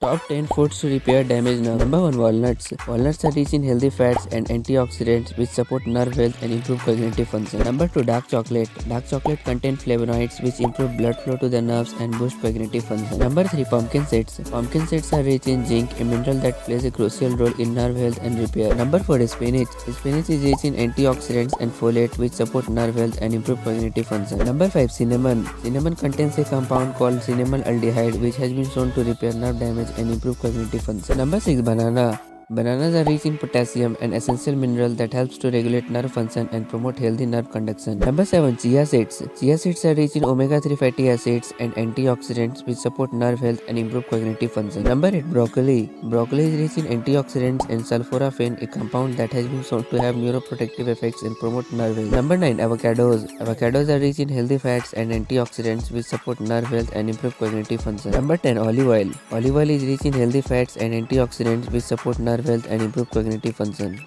Top 10 foods to repair damaged nerve. Number 1. Walnuts. Walnuts are rich in healthy fats and antioxidants which support nerve health and improve cognitive function. Number 2. Dark chocolate. Dark chocolate contains flavonoids which improve blood flow to the nerves and boost cognitive function. Number 3. Pumpkin seeds. Pumpkin seeds are rich in zinc, a mineral that plays a crucial role in nerve health and repair. Number 4. Spinach. Spinach is rich in antioxidants and folate which support nerve health and improve cognitive function. Number 5. Cinnamon. Cinnamon contains a compound called cinnamylaldehyde which has been shown to repair nerve damage and improve cognitive function. Number 6. Banana. Bananas are rich in potassium, an essential mineral that helps to regulate nerve function and promote healthy nerve conduction. Number 7. Chia seeds. Chia seeds are rich in omega-3 fatty acids and antioxidants which support nerve health and improve cognitive function. Number 8. Broccoli. Broccoli is rich in antioxidants and sulforaphane, a compound that has been shown to have neuroprotective effects and promote nerve health. Number 9. Avocados. Avocados are rich in healthy fats and antioxidants which support nerve health and improve cognitive function. Number 10. Olive oil. Olive oil is rich in healthy fats and antioxidants which support nerve health and improve cognitive function.